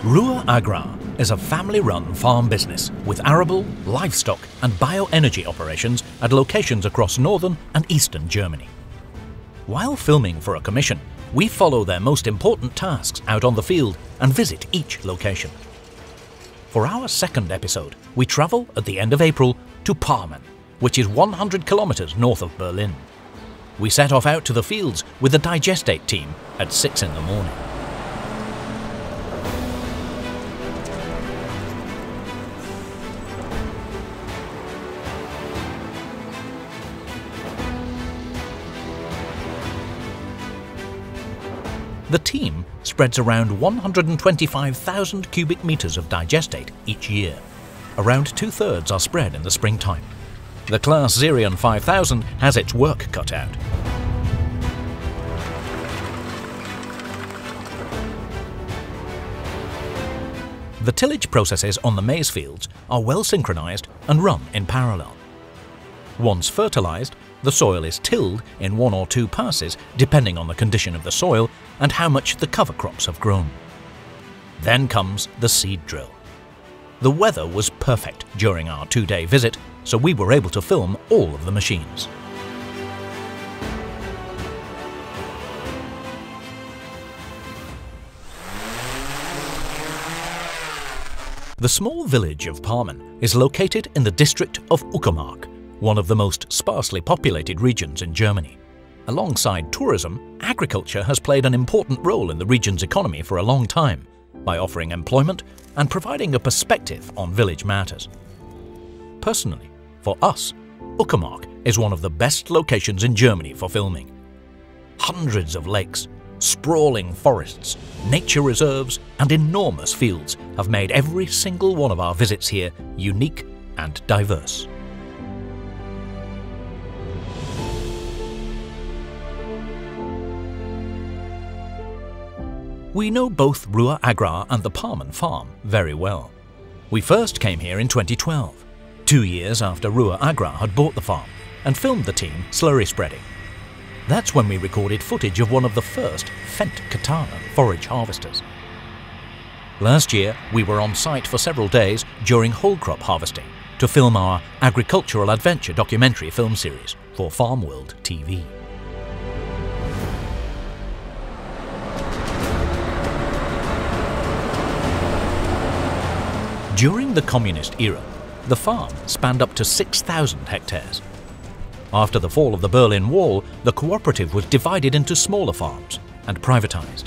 Ruhe Agrar is a family-run farm business with arable, livestock and bioenergy operations at locations across northern and eastern Germany. While filming for a commission, we follow their most important tasks out on the field and visit each location. For our second episode, we travel at the end of April to Parmen, which is 100 kilometers north of Berlin. We set off out to the fields with the digestate team at 6 in the morning. The team spreads around 125,000 cubic meters of digestate each year. Around 2/3 are spread in the springtime. The class Xerion 5000 has its work cut out. The tillage processes on the maize fields are well synchronized and run in parallel. Once fertilized, the soil is tilled in 1 or 2 passes depending on the condition of the soil and how much the cover crops have grown. Then comes the seed drill. The weather was perfect during our 2-day visit, so we were able to film all of the machines. The small village of Parmen is located in the district of Uckermark, one of the most sparsely populated regions in Germany. Alongside tourism, agriculture has played an important role in the region's economy for a long time by offering employment and providing a perspective on village matters. Personally, for us, Uckermark is one of the best locations in Germany for filming. Hundreds of lakes, sprawling forests, nature reserves and enormous fields have made every single one of our visits here unique and diverse. We know both Ruhe Agrar and the Parmen farm very well. We first came here in 2012, 2 years after Ruhe Agrar had bought the farm, and filmed the team slurry spreading. That's when we recorded footage of one of the first Fendt katana forage harvesters. Last year, we were on site for several days during whole crop harvesting to film our agricultural adventure documentary film series for Farm World TV. During the communist era, the farm spanned up to 6,000 hectares. After the fall of the Berlin Wall, the cooperative was divided into smaller farms and privatized.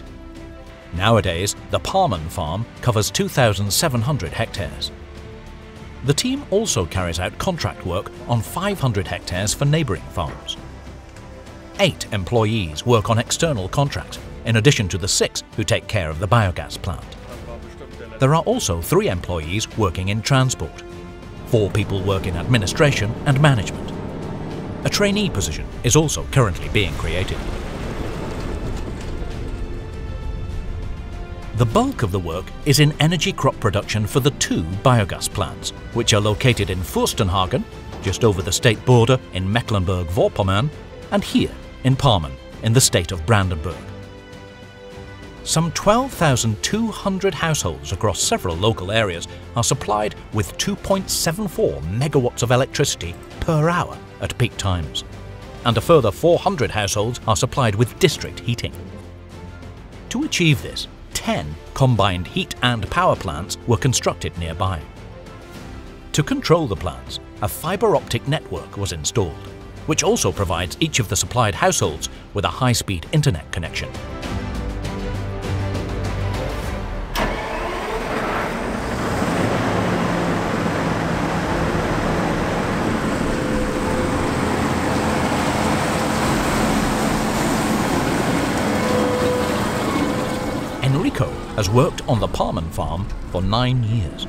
Nowadays, the Parmen farm covers 2,700 hectares. The team also carries out contract work on 500 hectares for neighboring farms. 8 employees work on external contracts, in addition to the 6 who take care of the biogas plant. There are also 3 employees working in transport. 4 people work in administration and management. A trainee position is also currently being created. The bulk of the work is in energy crop production for the 2 biogas plants, which are located in Fürstenhagen, just over the state border in Mecklenburg-Vorpommern, and here in Parmen, in the state of Brandenburg. Some 12,200 households across several local areas are supplied with 2.74 megawatts of electricity per hour at peak times, and a further 400 households are supplied with district heating. To achieve this, 10 combined heat and power plants were constructed nearby. To control the plants, a fiber optic network was installed, which also provides each of the supplied households with a high-speed internet connection. Has worked on the Parmen farm for 9 years.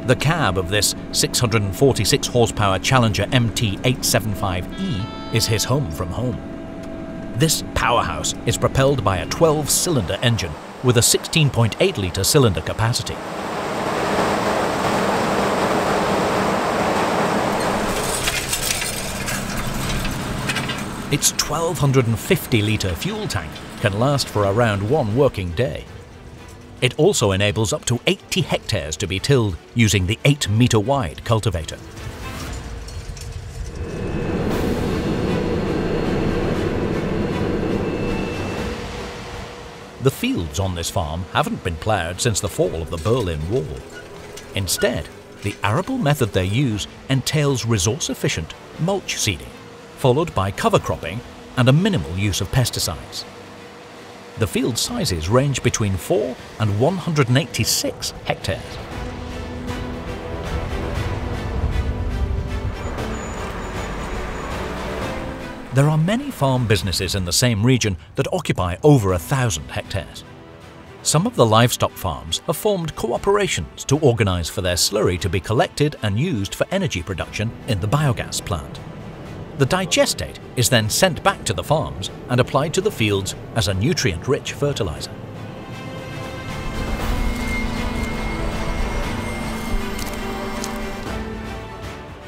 The cab of this 646 horsepower Challenger MT875E is his home from home. This powerhouse is propelled by a 12-cylinder engine with a 16.8-litre cylinder capacity. Its 1,250-litre fuel tank can last for around 1 working day. It also enables up to 80 hectares to be tilled using the 8-metre-wide cultivator. The fields on this farm haven't been ploughed since the fall of the Berlin Wall. Instead, the arable method they use entails resource-efficient mulch seeding, followed by cover cropping and a minimal use of pesticides. The field sizes range between 4 and 186 hectares. There are many farm businesses in the same region that occupy over 1,000 hectares. Some of the livestock farms have formed cooperations to organise for their slurry to be collected and used for energy production in the biogas plant. The digestate is then sent back to the farms and applied to the fields as a nutrient-rich fertiliser.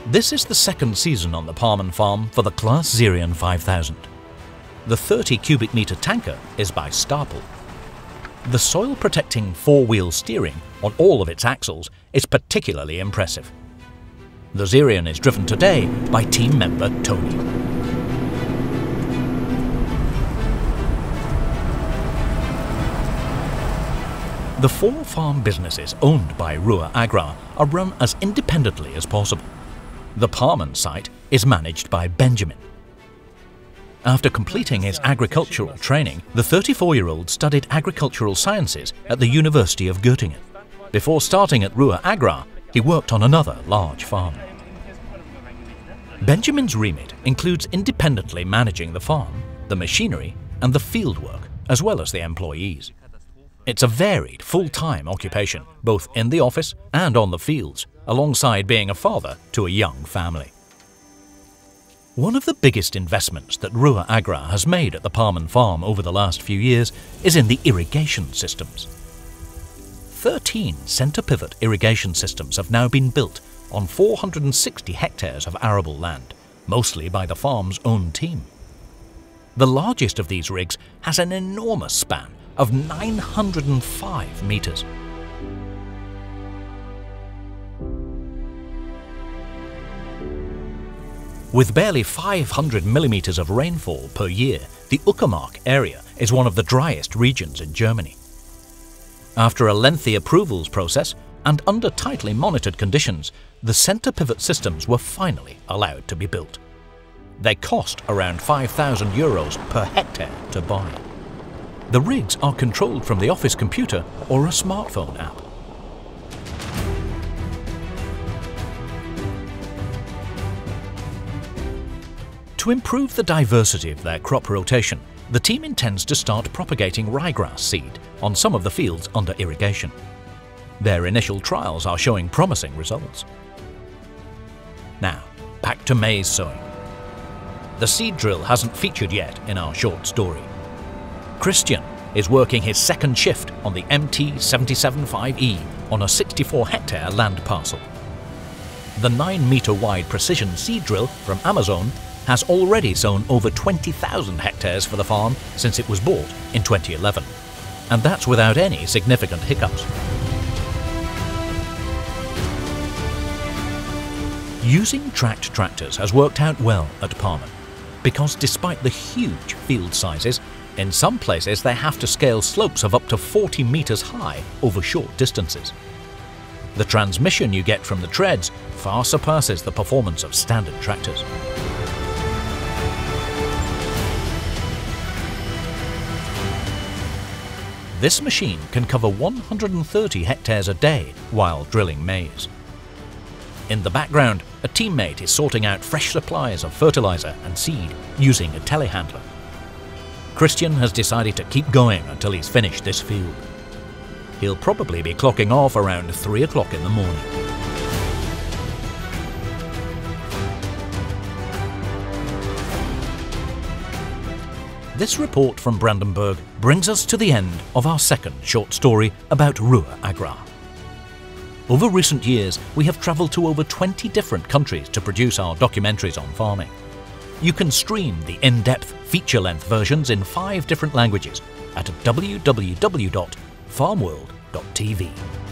This is the second season on the Parmen farm for the class Xerion 5000. The 30 cubic metre tanker is by Stapel. The soil-protecting four-wheel steering on all of its axles is particularly impressive. The Xerion is driven today by team member Tony. The 4 farm businesses owned by Ruhe Agrar are run as independently as possible. The Parmen site is managed by Benjamin. After completing his agricultural training, the 34-year-old studied agricultural sciences at the University of Göttingen. Before starting at Ruhe Agrar, he worked on another large farm. Benjamin's remit includes independently managing the farm, the machinery and the fieldwork, as well as the employees. It's a varied, full-time occupation, both in the office and on the fields, alongside being a father to a young family. One of the biggest investments that Ruhe Agrar has made at the Parmen farm over the last few years is in the irrigation systems. 13 centre-pivot irrigation systems have now been built on 460 hectares of arable land, mostly by the farm's own team. The largest of these rigs has an enormous span of 905 metres. With barely 500 millimetres of rainfall per year, the Uckermark area is one of the driest regions in Germany. After a lengthy approvals process and under tightly monitored conditions, the centre pivot systems were finally allowed to be built. They cost around €5,000 per hectare to buy. The rigs are controlled from the office computer or a smartphone app. To improve the diversity of their crop rotation, the team intends to start propagating ryegrass seed on some of the fields under irrigation. Their initial trials are showing promising results. Now, back to maize sowing. The seed drill hasn't featured yet in our short story. Christian is working his second shift on the MT-775E on a 64-hectare land parcel. The 9-metre-wide precision seed drill from Amazon has already sown over 20,000 hectares for the farm since it was bought in 2011. And that's without any significant hiccups. Using tracked tractors has worked out well at Parmen, because despite the huge field sizes, in some places they have to scale slopes of up to 40 metres high over short distances. The transmission you get from the treads far surpasses the performance of standard tractors. This machine can cover 130 hectares a day while drilling maize. In the background, a teammate is sorting out fresh supplies of fertiliser and seed using a telehandler. Christian has decided to keep going until he's finished this field. He'll probably be clocking off around 3 o'clock in the morning. This report from Brandenburg brings us to the end of our second short story about Ruhe Agrar. Over recent years, we have travelled to over 20 different countries to produce our documentaries on farming. You can stream the in-depth, feature-length versions in 5 different languages at www.farmworld.de. Agrar.tv.